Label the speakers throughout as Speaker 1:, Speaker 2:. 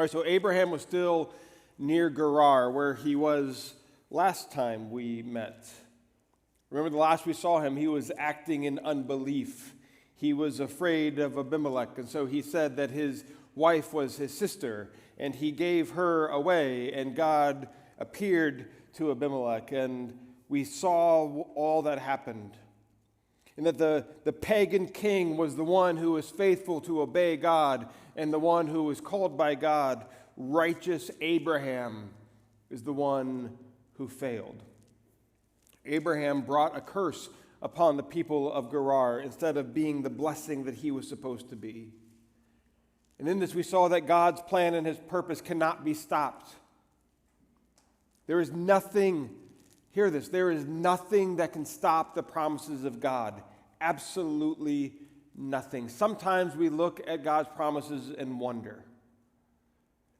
Speaker 1: All right, so Abraham was still near Gerar, where he was last time we met. Remember the last we saw him, he was acting in unbelief. He was afraid of Abimelech, and so he said that his wife was his sister, and he gave her away, and God appeared to Abimelech, and we saw all that happened. And that the pagan king was the one who was faithful to obey God, and the one who was called by God. Righteous Abraham is the one who failed. Abraham brought a curse upon the people of Gerar instead of being the blessing that he was supposed to be. And in this we saw that God's plan and his purpose cannot be stopped. There is nothing, hear this, there is nothing that can stop the promises of God. Absolutely nothing. Sometimes we look at God's promises and wonder.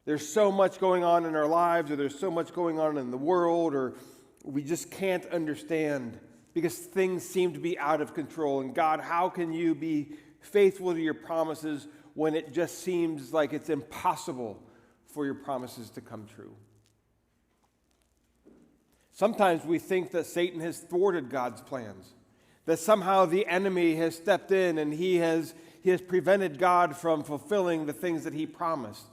Speaker 1: There's so much going on in our lives, or there's so much going on in the world, or we just can't understand because things seem to be out of control. And God, how can you be faithful to your promises when it just seems like it's impossible for your promises to come true? Sometimes we think that Satan has thwarted God's plans, that somehow the enemy has stepped in and he has prevented God from fulfilling the things that he promised.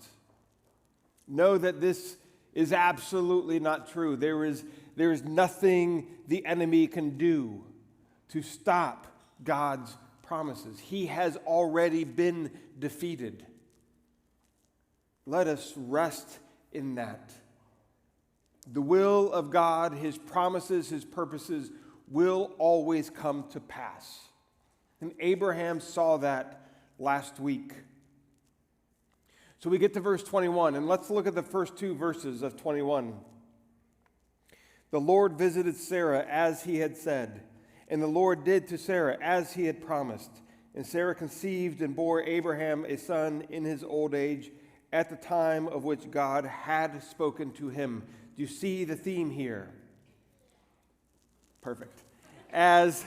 Speaker 1: Know that this is absolutely not true. There is nothing the enemy can do to stop God's promises. He has already been defeated. Let us rest in that. The will of God, his promises, his purposes will always come to pass. And Abraham saw that last week. So we get to verse 21, and let's look at the first two verses of 21. The Lord visited Sarah as he had said, and the Lord did to Sarah as he had promised. And Sarah conceived and bore Abraham a son in his old age at the time of which God had spoken to him. Do you see the theme here? Perfect. As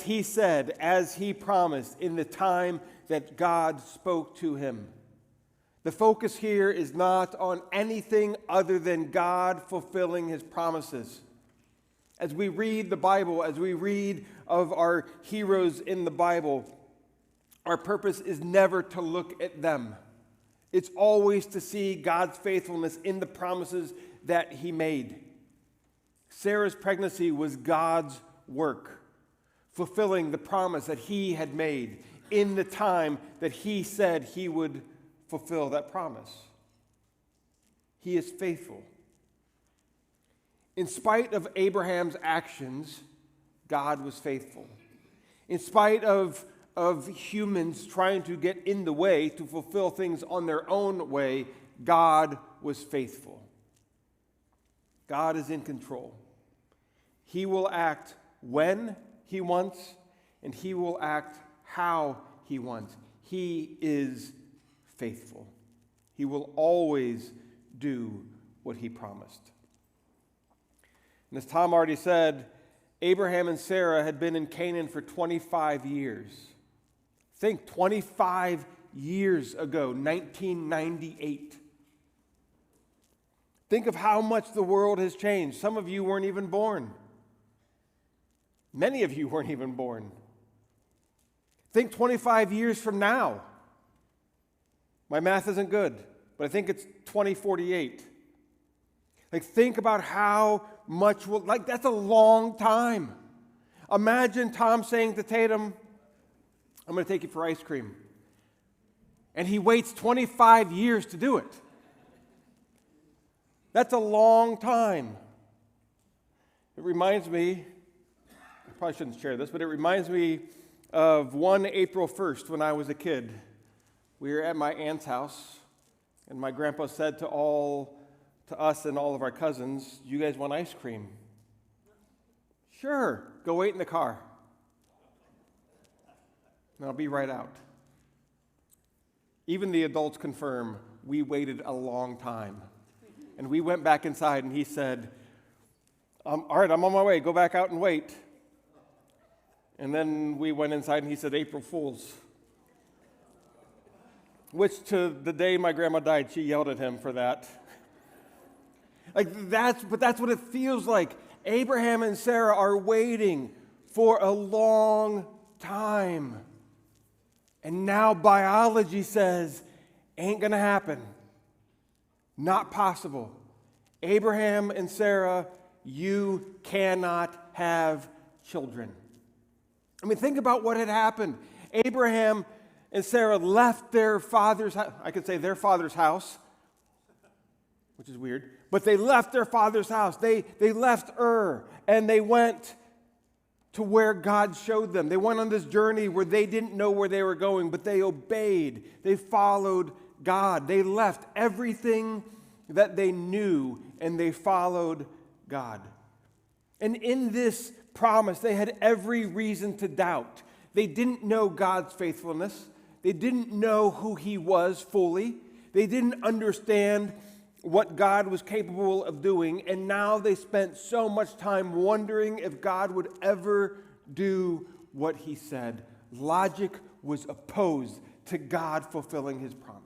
Speaker 1: he said, as he promised, in the time that God spoke to him. The focus here is not on anything other than God fulfilling his promises. As we read the Bible, as we read of our heroes in the Bible, our purpose is never to look at them. It's always to see God's faithfulness in the promises that he made. Sarah's pregnancy was God's work, fulfilling the promise that he had made in the time that he said he would fulfill that promise. He is faithful. In spite of Abraham's actions, God was faithful. In spite of humans trying to get in the way to fulfill things on their own way, God was faithful. God is in control. He will act when he wants, and he will act how he wants. He is faithful. He will always do what he promised. And as Tom already said, Abraham and Sarah had been in Canaan for 25 years. Think 25 years ago, 1998. Think of how much the world has changed. Some of you weren't even born. Many of you weren't even born. Think 25 years from now. My math isn't good, but I think it's 2048. Think about how much that's a long time. Imagine Tom saying to Tatum, I'm going to take you for ice cream. And he waits 25 years to do it. That's a long time. It reminds me, I probably shouldn't share this, but it reminds me of one April 1st when I was a kid. We were at my aunt's house, and my grandpa said to us and all of our cousins, "You guys want ice cream?" "Sure, go wait in the car. And I'll be right out." Even the adults confirm we waited a long time. And we went back inside, and he said, "All right, I'm on my way. Go back out and wait." And then we went inside, and he said, "April Fools." which to the day my grandma died, she yelled at him for that. But that's what it feels like. Abraham and Sarah are waiting for a long time. And now biology says, ain't gonna happen. Not possible. Abraham and Sarah, you cannot have children. I mean, think about what had happened. Abraham and Sarah left their father's house. I could say their father's house, which is weird. But they left their father's house. They left Ur, and they went to where God showed them. They went on this journey where they didn't know where they were going, but they obeyed. They followed God. They left everything that they knew, and they followed God. And in this promise, they had every reason to doubt. They didn't know God's faithfulness. They didn't know who He was fully. They didn't understand what God was capable of doing, and now they spent so much time wondering if God would ever do what He said. Logic was opposed to God fulfilling His promise.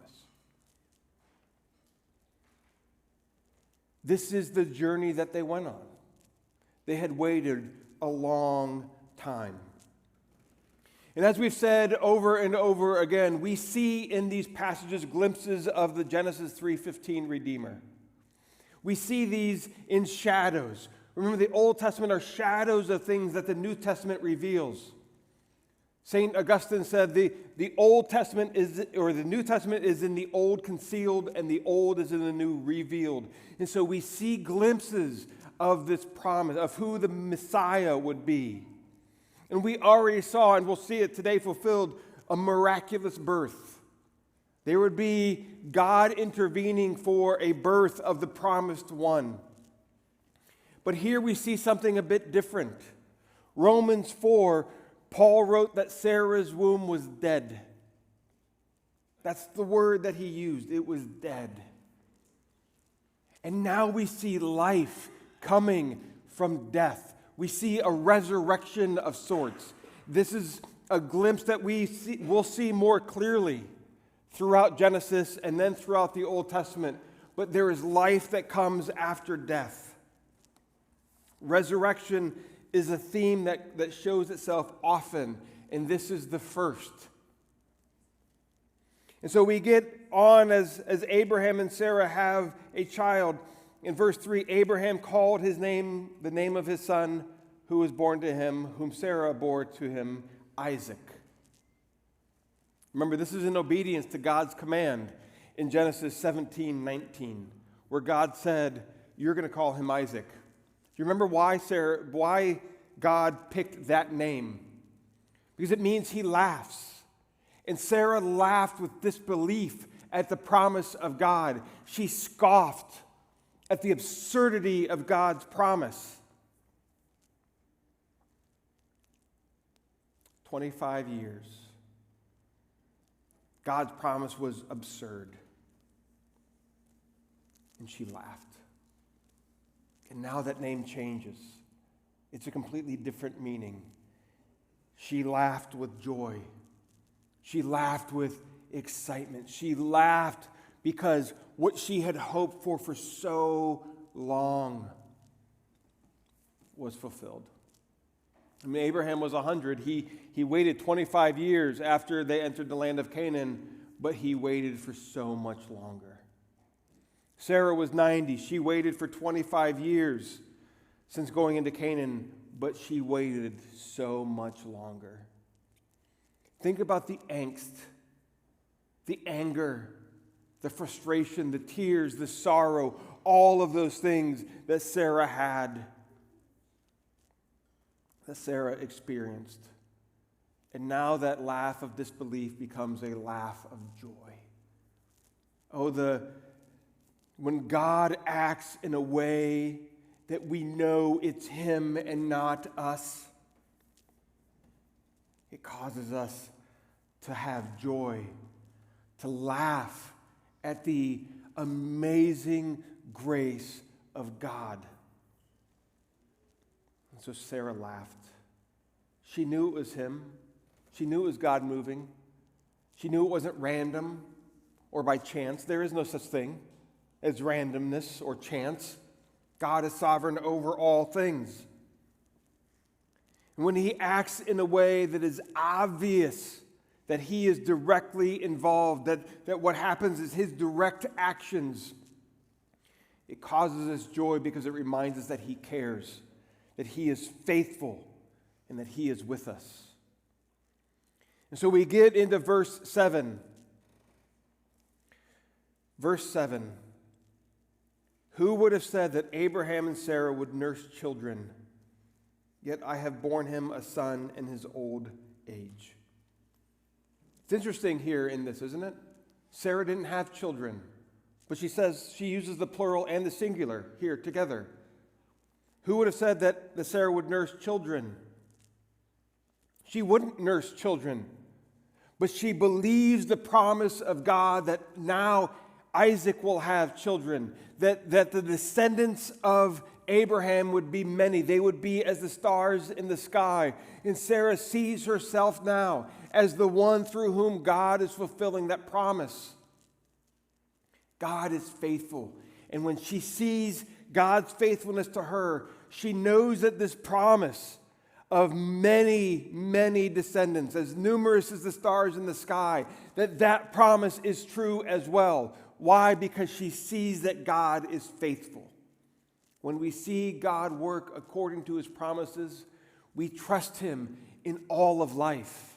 Speaker 1: This is the journey that they went on. They had waited a long time. And as we've said over and over again, we see in these passages glimpses of the Genesis 3:15 Redeemer. We see these in shadows. Remember, the Old Testament are shadows of things that the New Testament reveals. St. Augustine said the Old Testament the New Testament is in the Old concealed, and the Old is in the New revealed. And so we see glimpses of this promise, of who the Messiah would be. And we already saw, and we'll see it today fulfilled, a miraculous birth. There would be God intervening for a birth of the promised one. But here we see something a bit different. Romans 4, Paul wrote that Sarah's womb was dead. That's the word that he used. It was dead. And now we see life coming from death. We see a resurrection of sorts. This is a glimpse that we'll see more clearly throughout Genesis and then throughout the Old Testament. But there is life that comes after death. Resurrection is a theme that shows itself often, and this is the first. And so we get on as Abraham and Sarah have a child. In verse 3, Abraham called his name, the name of his son, who was born to him, whom Sarah bore to him, Isaac. Remember, this is in obedience to God's command in Genesis 17:19, where God said, you're going to call him Isaac. Do you remember why God picked that name? Because it means he laughs. And Sarah laughed with disbelief at the promise of God. She scoffed at the absurdity of God's promise. 25 years. God's promise was absurd. And she laughed. And now that name changes. It's a completely different meaning. She laughed with joy. She laughed with excitement. She laughed because what she had hoped for so long was fulfilled. I mean, Abraham was 100. He waited 25 years after they entered the land of Canaan, but he waited for so much longer. Sarah was 90. She waited for 25 years since going into Canaan, but she waited so much longer. Think about the angst, the anger, the frustration, the tears, the sorrow, all of those things that Sarah had, that Sarah experienced. And now that laugh of disbelief becomes a laugh of joy. Oh, when God acts in a way that we know it's Him and not us, it causes us to have joy, to laugh at the amazing grace of God. And so Sarah laughed. She knew it was Him. She knew it was God moving. She knew it wasn't random. or by chance. There is no such thing as randomness or chance. God is sovereign over all things. And when he acts in a way that is obvious that he is directly involved, that what happens is his direct actions, it causes us joy because it reminds us that he cares, that he is faithful, and that he is with us. And so we get into verse 7. Verse 7. Who would have said that Abraham and Sarah would nurse children? Yet I have borne him a son in his old age. It's interesting here in this, isn't it? Sarah didn't have children, but she uses the plural and the singular here together. Who would have said that Sarah would nurse children? She wouldn't nurse children, but she believes the promise of God that now Isaac will have children, that the descendants of Abraham would be many. They would be as the stars in the sky. And Sarah sees herself now as the one through whom God is fulfilling that promise. God is faithful. And when she sees God's faithfulness to her, she knows that this promise of many, many descendants, as numerous as the stars in the sky, that promise is true as well. Why? Because she sees that God is faithful. When we see God work according to his promises, we trust him in all of life.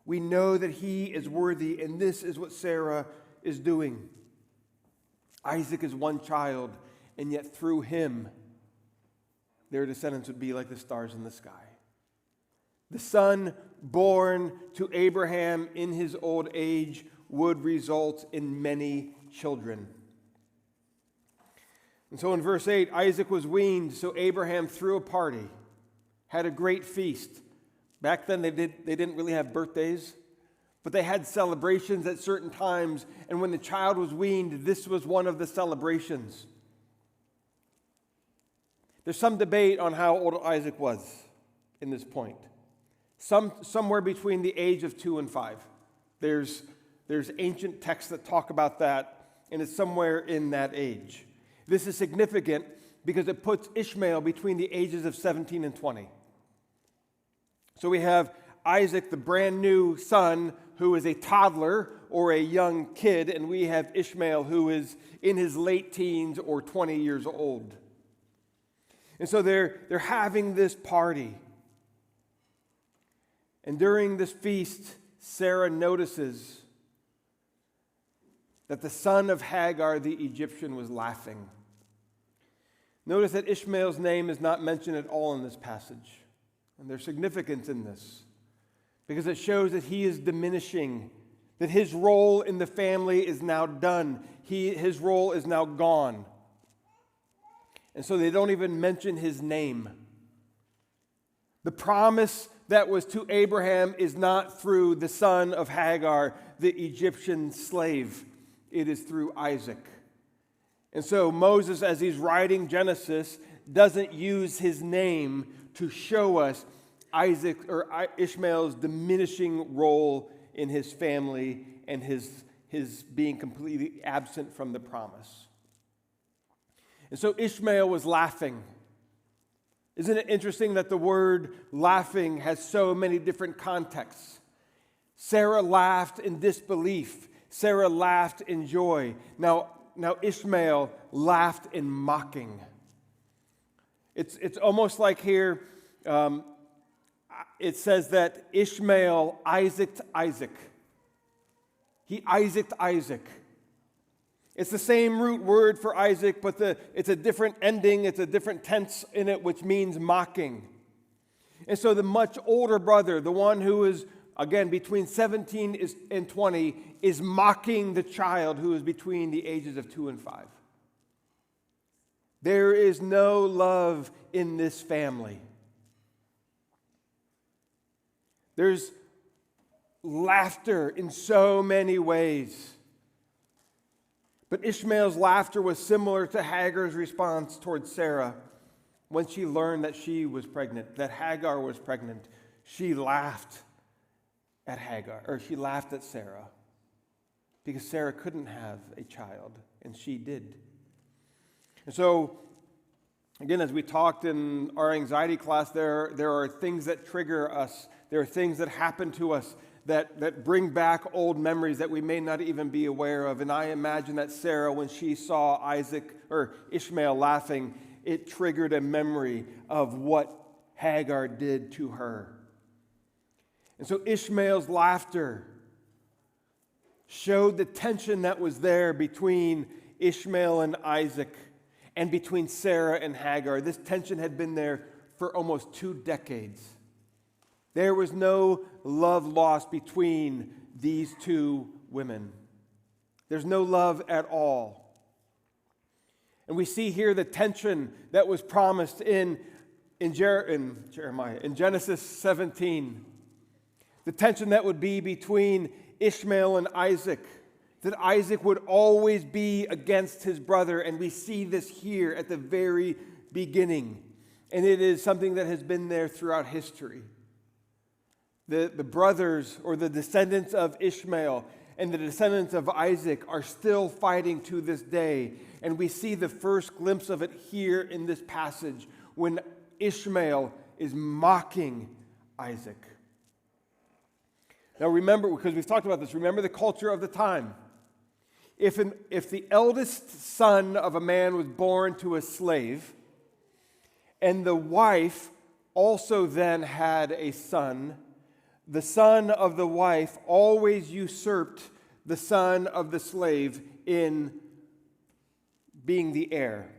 Speaker 1: We know that he is worthy, and this is what Sarah is doing. Isaac is one child, and yet through him, their descendants would be like the stars in the sky. The son born to Abraham in his old age would result in many children. And so in verse 8, Isaac was weaned, so Abraham threw a party, had a great feast. Back then they didn't really have birthdays, but they had celebrations at certain times, and when the child was weaned, this was one of the celebrations. There's some debate on how old Isaac was in this point. Somewhere between the age of 2 and 5. There's ancient texts that talk about that, and it's somewhere in that age. This is significant because it puts Ishmael between the ages of 17 and 20. So we have Isaac, the brand new son, who is a toddler or a young kid, and we have Ishmael, who is in his late teens or 20 years old. And so they're having this party. And during this feast, Sarah notices that the son of Hagar, the Egyptian, was laughing. Notice that Ishmael's name is not mentioned at all in this passage. And there's significance in this because it shows that he is diminishing, that his role in the family is now done. His role is now gone. And so they don't even mention his name. The promise that was to Abraham is not through the son of Hagar, the Egyptian slave. It is through Isaac. And so Moses, as he's writing Genesis, doesn't use his name to show us Isaac or Ishmael's diminishing role in his family and his being completely absent from the promise. And so Ishmael was laughing. Isn't it interesting that the word laughing has so many different contexts? Sarah laughed in disbelief. Sarah laughed in joy. Now Ishmael laughed in mocking. It's almost like here it says that Ishmael Isaaced Isaac. He Isaaced Isaac. It's the same root word for Isaac, but it's a different ending, it's a different tense in it, which means mocking. And so the much older brother, the one who is, again, between 17 and 20, is mocking the child who is between the ages of 2 and 5. There is no love in this family. There's laughter in so many ways. But Ishmael's laughter was similar to Hagar's response towards Sarah when she learned that she was pregnant, that Hagar was pregnant. She laughed at Hagar, or she laughed at Sarah. because Sarah couldn't have a child, and she did. And so, again, as we talked in our anxiety class, there are things that trigger us. There are things that happen to us that bring back old memories that we may not even be aware of. And I imagine that Sarah, when she saw Ishmael laughing, it triggered a memory of what Hagar did to her. And so Ishmael's laughter showed the tension that was there between Ishmael and Isaac and between Sarah and Hagar. This tension had been there for almost 2 decades. There was no love lost between these two women. There's no love at all. And we see here the tension that was promised in Jeremiah, in Genesis 17. The tension that would be between Ishmael and Isaac, that Isaac would always be against his brother, and we see this here at the very beginning. And it is something that has been there throughout history. The brothers or the descendants of Ishmael and the descendants of Isaac are still fighting to this day. And we see the first glimpse of it here in this passage when Ishmael is mocking Isaac. Now remember, because we've talked about this, remember the culture of the time. If the eldest son of a man was born to a slave, and the wife also then had a son, the son of the wife always usurped the son of the slave in being the heir.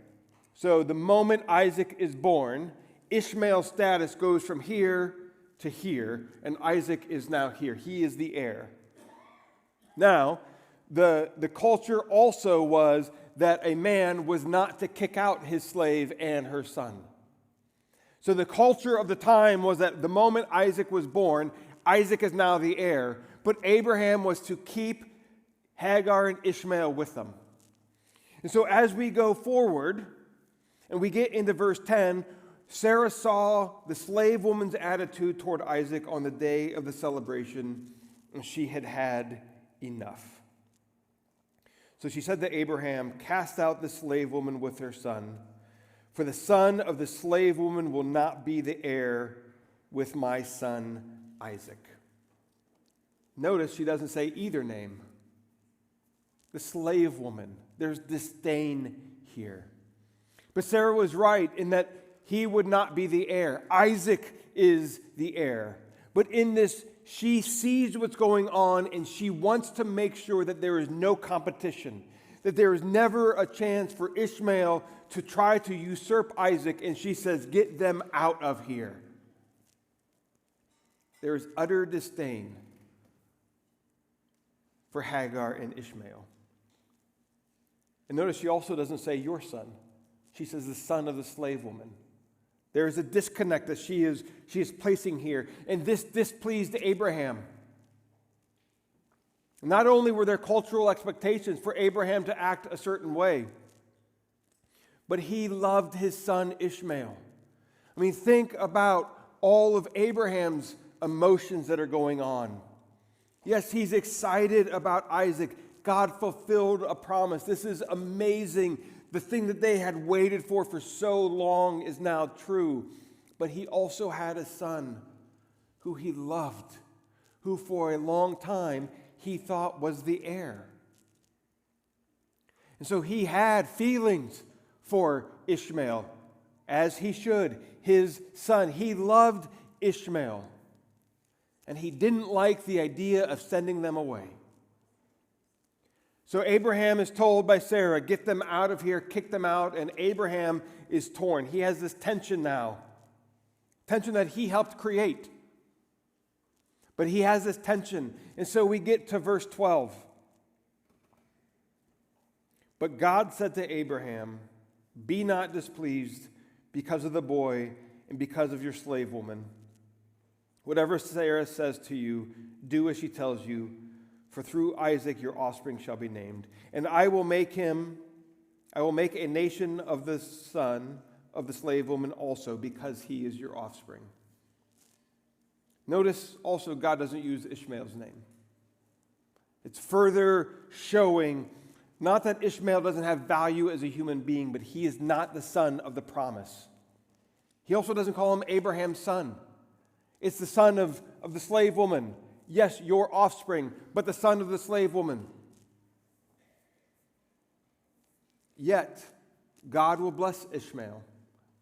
Speaker 1: So the moment Isaac is born, Ishmael's status goes from here to here, and Isaac is now here. He is the heir. Now, the culture also was that a man was not to kick out his slave and her son. So the culture of the time was that the moment Isaac was born, Isaac is now the heir, but Abraham was to keep Hagar and Ishmael with them. And so as we go forward, and we get into verse 10, Sarah saw the slave woman's attitude toward Isaac on the day of the celebration, and she had had enough. So she said to Abraham, "Cast out the slave woman with her son, for the son of the slave woman will not be the heir with my son Isaac." Notice she doesn't say either name. The slave woman. There's disdain here. But Sarah was right in that he would not be the heir. Isaac is the heir. But in this, she sees what's going on, and she wants to make sure that there is no competition, that there is never a chance for Ishmael to try to usurp Isaac, and she says, "Get them out of here." There is utter disdain for Hagar and Ishmael. And notice she also doesn't say your son. She says the son of the slave woman. There is a disconnect that she is placing here. And this displeased Abraham. Not only were there cultural expectations for Abraham to act a certain way, but he loved his son Ishmael. I mean, think about all of Abraham's emotions that are going on. Yes, he's excited about Isaac. God fulfilled a promise. This is amazing. The thing that they had waited for so long is now true. But he also had a son who he loved, who for a long time he thought was the heir. And so he had feelings for Ishmael, as he should, his son. He loved Ishmael, and he didn't like the idea of sending them away. So Abraham is told by Sarah, "Get them out of here, kick them out," and Abraham is torn. He has this tension now, tension that he helped create. But he has this tension, and so we get to verse 12. But God said to Abraham, "Be not displeased because of the boy and because of your slave woman. Whatever Sarah says to you, do as she tells you, for through Isaac your offspring shall be named. And I will make a nation of the son of the slave woman also, because he is your offspring." Notice also God doesn't use Ishmael's name. It's further showing not that Ishmael doesn't have value as a human being, but he is not the son of the promise. He also doesn't call him Abraham's son. It's the son of the slave woman. Yes, your offspring, but the son of the slave woman. Yet, God will bless Ishmael.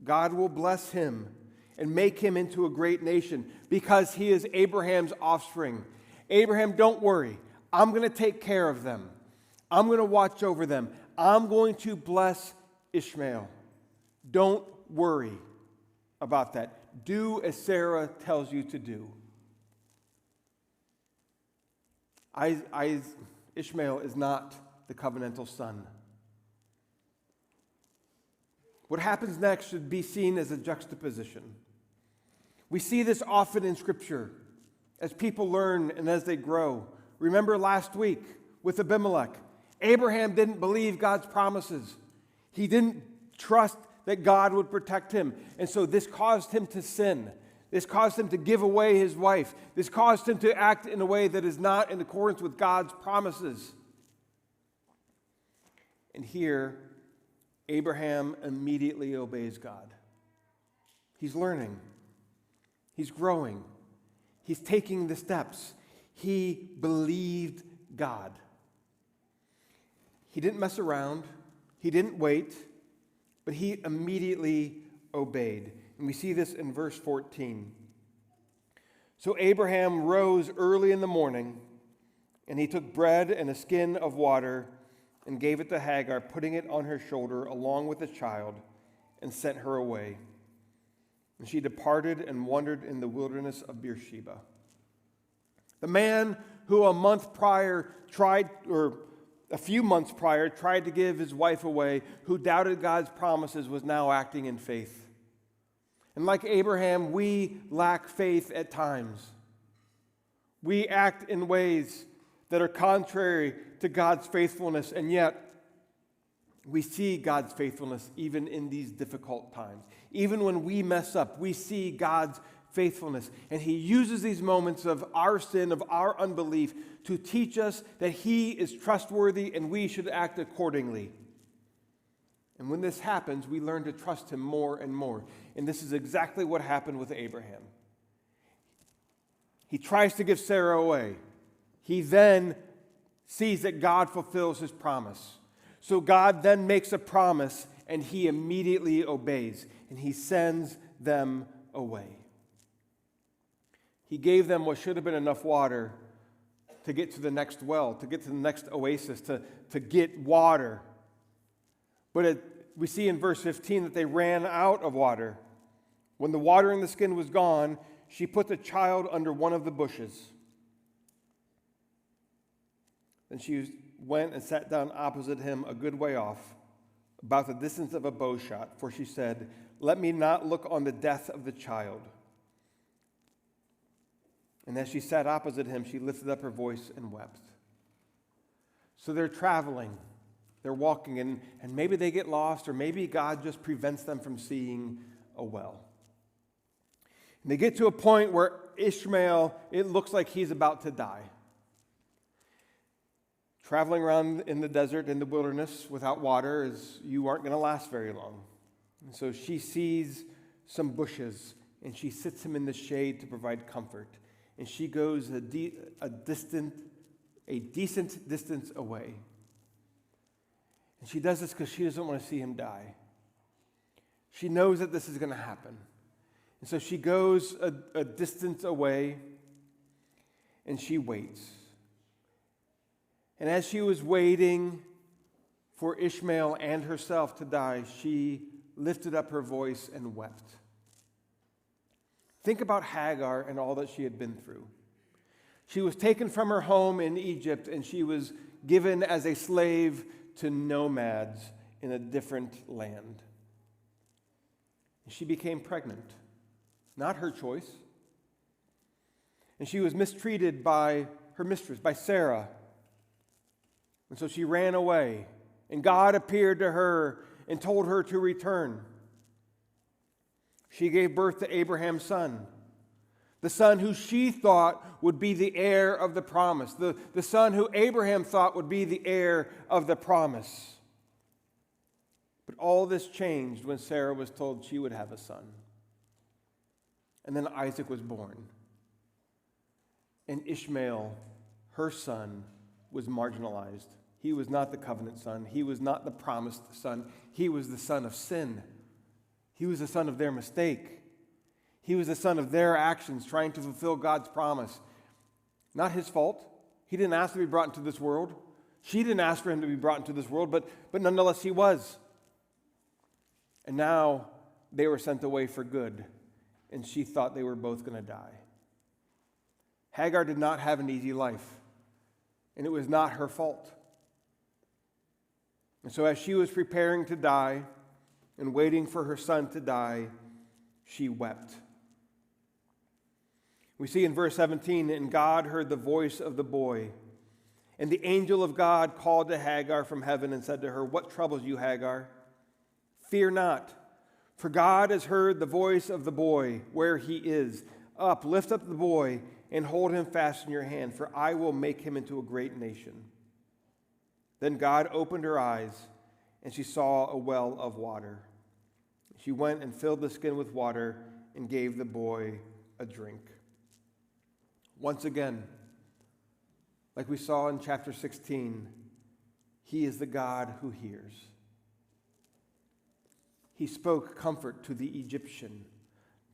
Speaker 1: God will bless him and make him into a great nation because he is Abraham's offspring. Abraham, don't worry. I'm going to take care of them. I'm going to watch over them. I'm going to bless Ishmael. Don't worry about that. Do as Sarah tells you to do. Ishmael is not the covenantal son. What happens next should be seen as a juxtaposition. We see this often in Scripture as people learn and as they grow. Remember last week with Abimelech, Abraham didn't believe God's promises. He didn't trust that God would protect him. And so this caused him to sin. This caused him to give away his wife. This caused him to act in a way that is not in accordance with God's promises. And here, Abraham immediately obeys God. He's learning. He's growing. He's taking the steps. He believed God. He didn't mess around. He didn't wait, but he immediately obeyed. And we see this in verse 14. So Abraham rose early in the morning, and he took bread and a skin of water and gave it to Hagar, putting it on her shoulder along with the child, and sent her away. And she departed and wandered in the wilderness of Beersheba. The man who a few months prior tried to give his wife away, who doubted God's promises, was now acting in faith. And like Abraham, we lack faith at times. We act in ways that are contrary to God's faithfulness, and yet we see God's faithfulness even in these difficult times. Even when we mess up, we see God's faithfulness. And he uses these moments of our sin, of our unbelief, to teach us that he is trustworthy and we should act accordingly. And when this happens, we learn to trust him more and more. And this is exactly what happened with Abraham. He tries to give Sarah away. He then sees that God fulfills his promise. So God then makes a promise, and he immediately obeys, and he sends them away. He gave them what should have been enough water to get to the next well, to get to the next oasis, to get water. But we see in verse 15 that they ran out of water. When the water in the skin was gone, she put the child under one of the bushes. Then she went and sat down opposite him a good way off, about the distance of a bow shot, for she said, "Let me not look on the death of the child." And as she sat opposite him, she lifted up her voice and wept. So they're traveling, they're walking, and maybe they get lost, or maybe God just prevents them from seeing a well. And they get to a point where Ishmael, it looks like he's about to die. Traveling around in the desert, in the wilderness, without water, you aren't going to last very long. And so she sees some bushes, and she sits him in the shade to provide comfort. And she goes a decent distance away. And she does this because she doesn't want to see him die. She knows that this is going to happen. And so she goes a distance away, and she waits. And as she was waiting for Ishmael and herself to die, she lifted up her voice and wept. Think about Hagar and all that she had been through. She was taken from her home in Egypt, and she was given as a slave to nomads in a different land. She became pregnant. Not her choice. And she was mistreated by her mistress, by Sarah. And so she ran away. And God appeared to her and told her to return. She gave birth to Abraham's son. the son who she thought would be the heir of the promise, the son who Abraham thought would be the heir of the promise. But all this changed when Sarah was told she would have a son. And then Isaac was born. And Ishmael, her son, was marginalized. He was not the covenant son. He was not the promised son. He was the son of sin. He was the son of their mistake. He was the son of their actions trying to fulfill God's promise. Not his fault. He didn't ask to be brought into this world. She didn't ask for him to be brought into this world, but nonetheless he was. And now they were sent away for good, and she thought they were both going to die. Hagar did not have an easy life, and it was not her fault. And so as she was preparing to die and waiting for her son to die, she wept. We see in verse 17, and God heard the voice of the boy. And the angel of God called to Hagar from heaven and said to her, "What troubles you, Hagar? Fear not, for God has heard the voice of the boy where he is. Up, lift up the boy and hold him fast in your hand, for I will make him into a great nation." Then God opened her eyes, and she saw a well of water. She went and filled the skin with water and gave the boy a drink. Once again, like we saw in chapter 16, he is the God who hears. He spoke comfort to the Egyptian,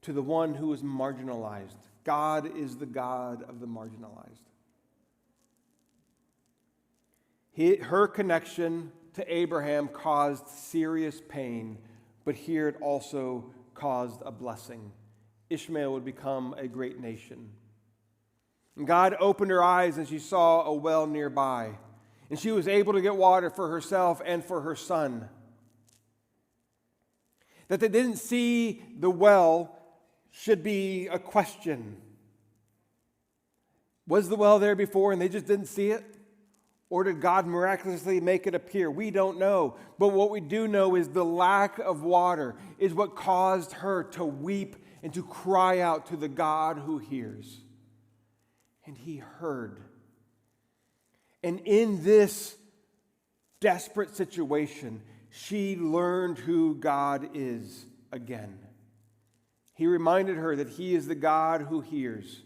Speaker 1: to the one who was marginalized. God is the God of the marginalized. Her connection to Abraham caused serious pain, but here it also caused a blessing. Ishmael would become a great nation. And God opened her eyes and she saw a well nearby. And she was able to get water for herself and for her son. That they didn't see the well should be a question. Was the well there before and they just didn't see it? Or did God miraculously make it appear? We don't know. But what we do know is the lack of water is what caused her to weep and to cry out to the God who hears. And he heard. And in this desperate situation, she learned who God is again. He reminded her that he is the God who hears,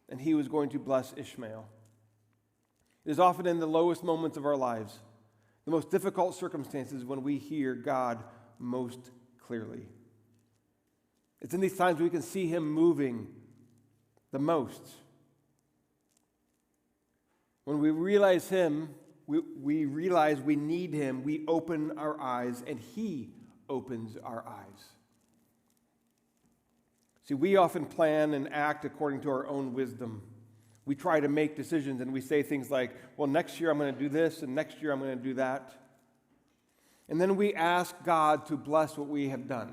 Speaker 1: and he was going to bless Ishmael. It is often in the lowest moments of our lives, the most difficult circumstances, when we hear God most clearly. It's in these times we can see him moving the most. When we realize him, we realize we need him, we open our eyes, and he opens our eyes. See, we often plan and act according to our own wisdom. We try to make decisions and we say things like, well, next year I'm going to do this, and next year I'm going to do that. And then we ask God to bless what we have done.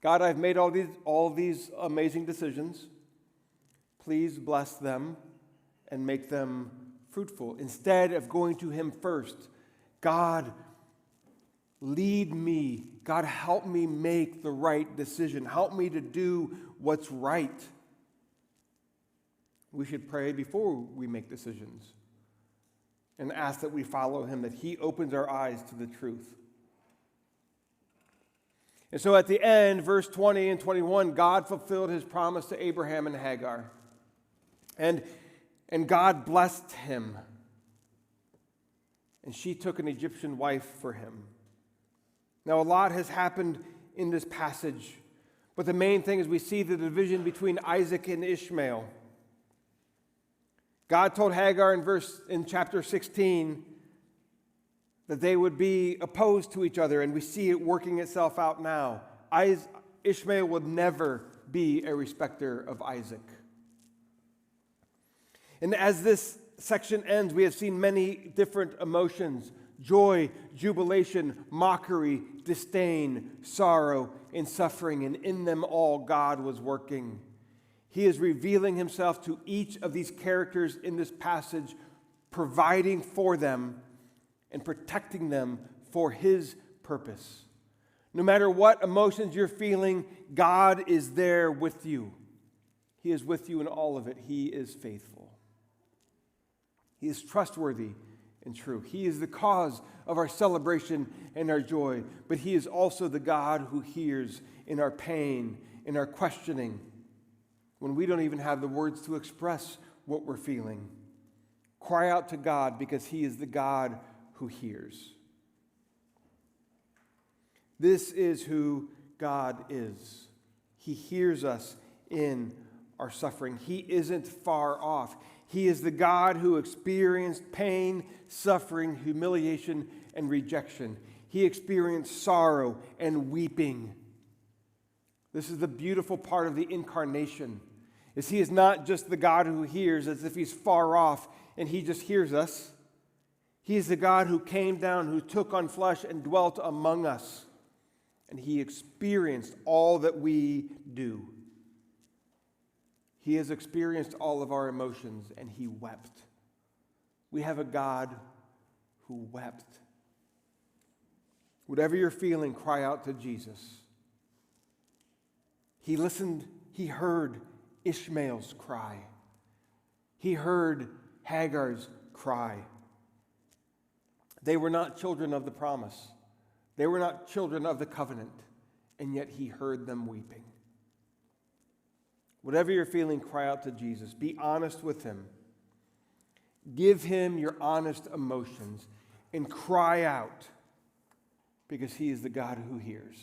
Speaker 1: God, I've made all these amazing decisions. Please bless them and make them fruitful. Instead of going to him first, God, lead me. God, help me make the right decision. Help me to do what's right. We should pray before we make decisions and ask that we follow him, that he opens our eyes to the truth. And so at the end, verse 20 and 21, God fulfilled his promise to Abraham and Hagar. And God blessed him. And she took an Egyptian wife for him. Now, a lot has happened in this passage, but the main thing is we see the division between Isaac and Ishmael. God told Hagar in chapter 16 that they would be opposed to each other, and we see it working itself out now. Ishmael would never be a respecter of Isaac. And as this section ends, we have seen many different emotions: joy, jubilation, mockery, disdain, sorrow, and suffering. And in them all, God was working. He is revealing himself to each of these characters in this passage, providing for them and protecting them for his purpose. No matter what emotions you're feeling, God is there with you. He is with you in all of it. He is faithful. He is trustworthy and true. He is the cause of our celebration and our joy, but He is also the God who hears in our pain, in our questioning, when we don't even have the words to express what we're feeling. Cry out to God because He is the God who hears. This is who God is. He hears us in our suffering. He isn't far off. He is the God who experienced pain, suffering, humiliation, and rejection. He experienced sorrow and weeping. This is the beautiful part of the incarnation, is He is not just the God who hears as if He's far off and He just hears us. He is the God who came down, who took on flesh and dwelt among us. And He experienced all that we do. He has experienced all of our emotions, and He wept. We have a God who wept. Whatever you're feeling, cry out to Jesus. He listened, He heard Ishmael's cry. He heard Hagar's cry. They were not children of the promise. They were not children of the covenant, and yet He heard them weeping. Whatever you're feeling, cry out to Jesus. Be honest with Him. Give Him your honest emotions and cry out because He is the God who hears.